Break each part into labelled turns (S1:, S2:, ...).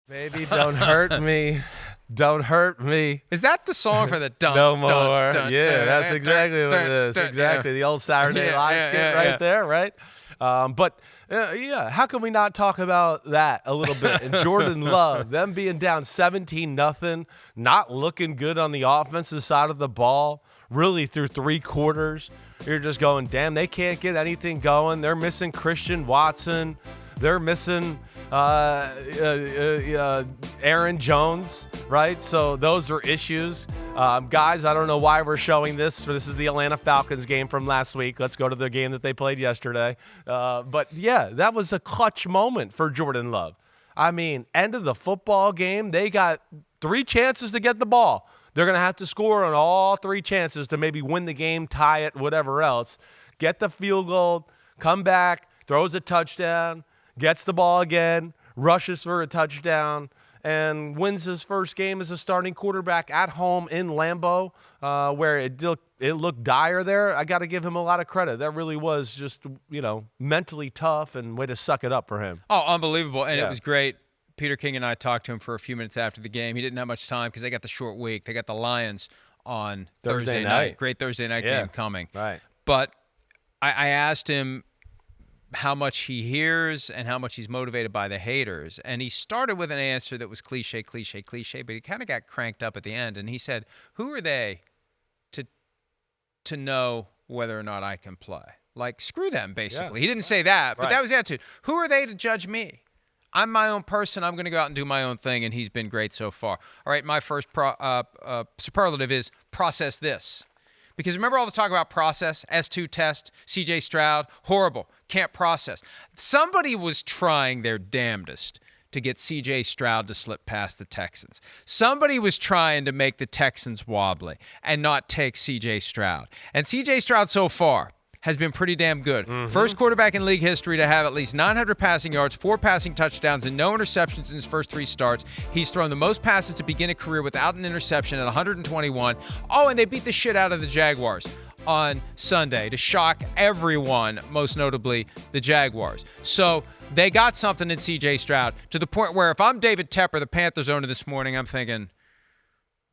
S1: Baby, don't hurt me. Don't hurt me.
S2: Is that the song for the dun,
S1: No more.
S2: dun, dun,
S1: Yeah,
S2: dun,
S1: that's
S2: dun,
S1: exactly
S2: dun,
S1: what it
S2: dun,
S1: is.
S2: dun,
S1: Exactly. The old Saturday Live skit there, right? But yeah, how can we not talk about that a little bit? And Jordan Love, them being down 17-0, not looking good on the offensive side of the ball, really through 3 quarters. You're just going, damn, they can't get anything going. They're missing Christian Watson. They're missing Aaron Jones, right? So those are issues. Guys, I don't know why we're showing this. This is the Atlanta Falcons game from last week. Let's go to the game that they played yesterday. But, yeah, that was a clutch moment for Jordan Love. I mean, end of the football game, they got 3 chances to get the ball. They're going to have to score on all 3 chances to maybe win the game, tie it, whatever else. Get the field goal, come back, throws a touchdown, gets the ball again, rushes for a touchdown, and wins his first game as a starting quarterback at home in Lambeau, where it looked dire there. I got to give him a lot of credit. That really was just, mentally tough and way to suck it up for him.
S2: Oh, unbelievable. And It was great. Peter King and I talked to him for a few minutes after the game. He didn't have much time because they got the short week. They got the Lions on Thursday night. Great Thursday night game coming.
S1: Right.
S2: But I asked him how much he hears and how much he's motivated by the haters. And he started with an answer that was cliche, but he kind of got cranked up at the end. And he said, who are they to know whether or not I can play? Like, screw them, basically. Yeah. He didn't say that, but that was the attitude. Who are they to judge me? I'm my own person. I'm going to go out and do my own thing, and he's been great so far. All right, my first superlative is process this. Because remember all the talk about process, S2 test, CJ Stroud, horrible, can't process. Somebody was trying their damnedest to get CJ Stroud to slip past the Texans. Somebody was trying to make the Texans wobbly and not take CJ Stroud. And CJ Stroud so far has been pretty damn good. Mm-hmm. First quarterback in league history to have at least 900 passing yards, 4 passing touchdowns, and no interceptions in his first 3 starts. He's thrown the most passes to begin a career without an interception at 121. Oh, and they beat the shit out of the Jaguars on Sunday to shock everyone, most notably the Jaguars. So they got something in C.J. Stroud to the point where if I'm David Tepper, the Panthers owner this morning, I'm thinking,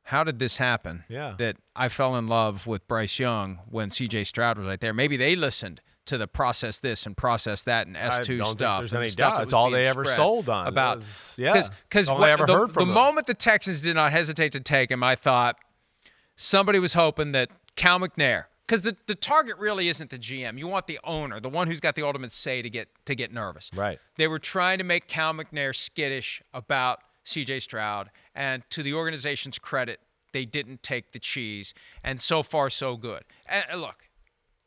S2: how did this happen?
S1: Yeah.
S2: That I fell in love with Bryce Young when C.J. Stroud was right there. Maybe they listened to the process this and process that and S2
S1: I don't
S2: stuff.
S1: think there's any doubt. That's all they ever sold on.
S2: About
S1: because all they ever heard from
S2: the
S1: them.
S2: moment the Texans did not hesitate to take him, I thought somebody was hoping that Cal McNair, because the target really isn't the GM. You want the owner, the one who's got the ultimate say to get nervous.
S1: Right.
S2: They were trying to make Cal McNair skittish about C.J. Stroud, and to the organization's credit, they didn't take the cheese, and so far, so good. And look,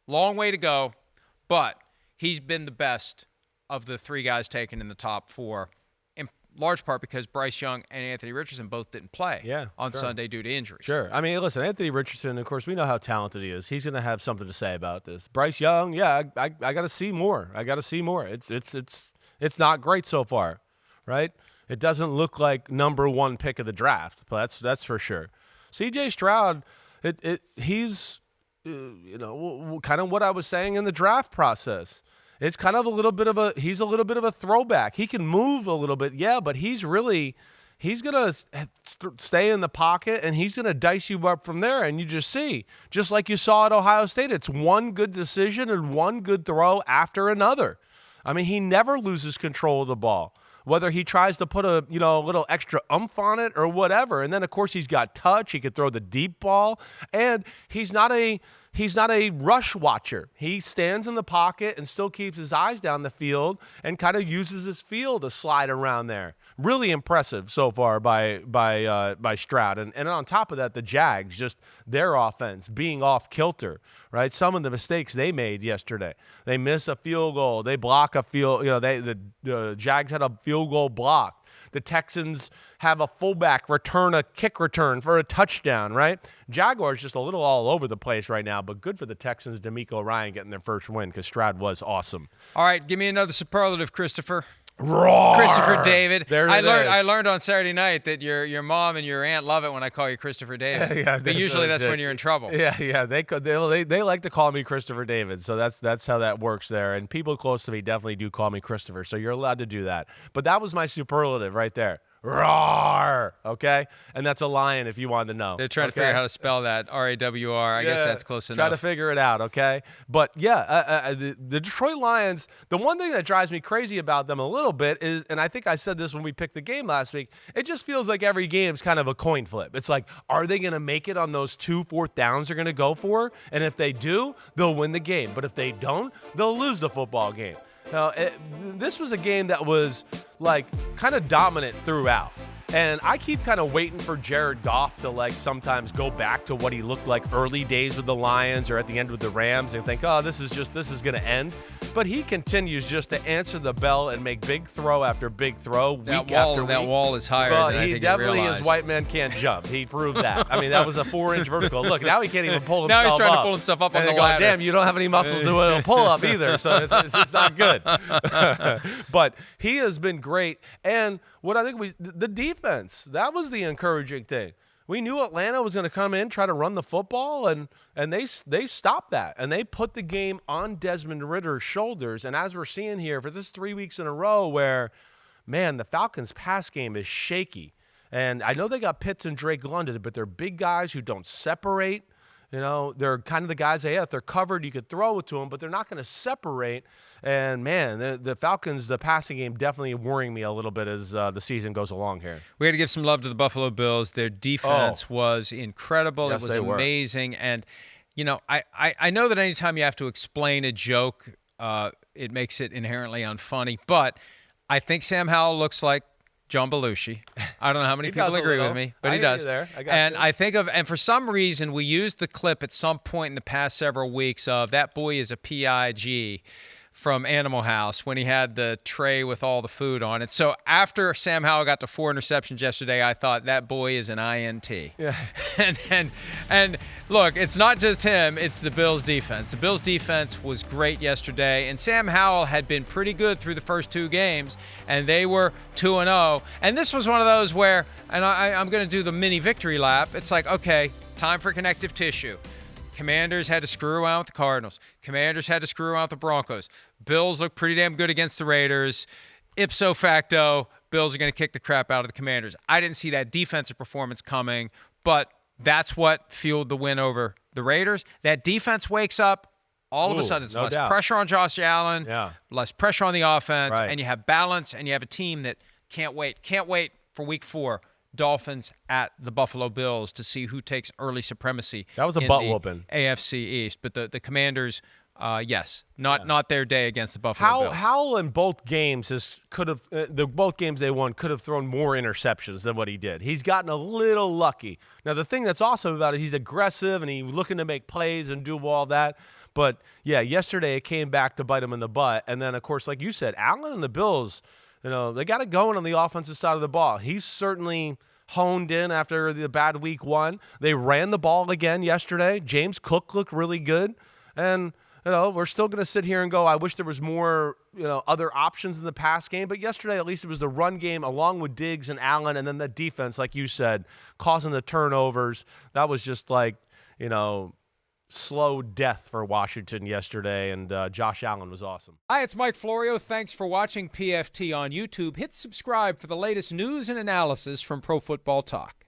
S2: long way to go, but he's been the best of the 3 guys taken in the top 4, in large part because Bryce Young and Anthony Richardson both didn't play on Sunday due to injuries.
S1: Sure. I mean, listen, Anthony Richardson, of course, we know how talented he is. He's going to have something to say about this. Bryce Young, I got to see more. It's not great so far, right? It doesn't look like number 1 pick of the draft, but that's for sure. C.J. Stroud, he's, kind of what I was saying in the draft process. It's kind of he's a little bit of a throwback. He can move a little bit, but he's going to stay in the pocket, and he's going to dice you up from there, and you just see, just like you saw at Ohio State, it's one good decision and one good throw after another. I mean, he never loses control of the ball, whether he tries to put a little extra oomph on it or whatever. And then, of course, he's got touch. He can throw the deep ball. And he's not a rush watcher. He stands in the pocket and still keeps his eyes down the field and kind of uses his feel to slide around there. Really impressive so far by Stroud. And on top of that, the Jags, just their offense being off kilter, right? Some of the mistakes they made yesterday. They miss a field goal. They block a field. The Jags had a field goal blocked. The Texans have a fullback return a kick return for a touchdown, right? Jaguars just a little all over the place right now, but good for the Texans, D'Amico Ryan getting their first win because Stroud was awesome.
S2: All right, give me another superlative, Christopher.
S1: Roar!
S2: Christopher David.
S1: I
S2: learned on Saturday night that your mom and your aunt love it when I call you Christopher David. But usually that's when you're in trouble.
S1: Yeah. They like to call me Christopher David, so that's how that works there. And people close to me definitely do call me Christopher, so you're allowed to do that. But that was my superlative right there. roar, okay? And that's a lion if you wanted to know.
S2: They're trying to figure out how to spell that, R-A-W-R. I guess that's close enough.
S1: Try to figure it out, okay? But, yeah, the Detroit Lions, the one thing that drives me crazy about them a little bit is, and I think I said this when we picked the game last week, it just feels like every game's kind of a coin flip. It's like, are they going to make it on those 2 4th downs they're going to go for? And if they do, they'll win the game. But if they don't, they'll lose the football game. Now, this was a game that was, like, kind of dominant throughout. And I keep kind of waiting for Jared Goff to, like, sometimes go back to what he looked like early days with the Lions or at the end with the Rams and think, oh, this is going to end. But he continues just to answer the bell and make big throw after big throw week after week.
S2: That wall is higher than I think
S1: he definitely is white man can't jump. He proved that. I mean, that was a 4-inch vertical. Look, now he can't even pull himself up.
S2: Now he's trying to pull himself up on the ladder.
S1: Damn, you don't have any muscles to do a pull up either, so it's not good. But he has been great. And what I think the defense, that was the encouraging thing. We knew Atlanta was going to come in, try to run the football, and they stopped that. And they put the game on Desmond Ritter's shoulders. And as we're seeing here, for this 3 weeks in a row where, man, the Falcons' pass game is shaky. And I know they got Pitts and Drake London, but they're big guys who don't separate. You know, they're kind of the guys that, if they're covered, you could throw it to them, but they're not going to separate. And, man, the Falcons, the passing game definitely worrying me a little bit as the season goes along here.
S2: We got to give some love to the Buffalo Bills. Their defense was incredible.
S1: Yes,
S2: it was amazing. And, you know, I know that anytime you have to explain a joke, it makes it inherently unfunny. But I think Sam Howell looks like John Belushi. I don't know how many people agree with me, but he does. And for some reason, we used the clip at some point in the past several weeks of that boy is a PIG from Animal House when he had the tray with all the food on it. So after Sam Howell got to 4 interceptions yesterday, I thought that boy is an INT.
S1: Yeah.
S2: and look, it's not just him, it's the Bills defense. The Bills defense was great yesterday, and Sam Howell had been pretty good through the first 2 games, and they were 2-0. And this was one of those where, and I'm going to do the mini victory lap. It's like, okay, time for connective tissue. Commanders had to screw around with the Cardinals. Commanders had to screw around with the Broncos. Bills look pretty damn good against the Raiders. Ipso facto, Bills are going to kick the crap out of the Commanders. I didn't see that defensive performance coming, but that's what fueled the win over the Raiders. That defense wakes up. All of a sudden, it's less pressure on Josh Allen, less pressure on the offense, and you have balance, and you have a team that can't wait. Can't wait for week 4. Dolphins at the Buffalo Bills to see who takes early supremacy.
S1: That was a butt whooping.
S2: AFC East, but the Commanders, yes, not their day against the Buffalo Bills.
S1: Howell in both games both games they won could have thrown more interceptions than what he did. He's gotten a little lucky. Now the thing that's awesome about it, he's aggressive and he's looking to make plays and do all that. But yeah, yesterday it came back to bite him in the butt. And then of course, like you said, Allen and the Bills, you know, they got it going on the offensive side of the ball. He's certainly honed in after the bad week 1. They ran the ball again yesterday. James Cook looked really good. And, you know, we're still going to sit here and go, I wish there was more, you know, other options in the pass game. But yesterday, at least it was the run game along with Diggs and Allen. And then the defense, like you said, causing the turnovers. That was just like, you know, slow death for Washington yesterday, and Josh Allen was awesome.
S2: Hi, it's Mike Florio. Thanks for watching PFT on YouTube. Hit subscribe for the latest news and analysis from Pro Football Talk.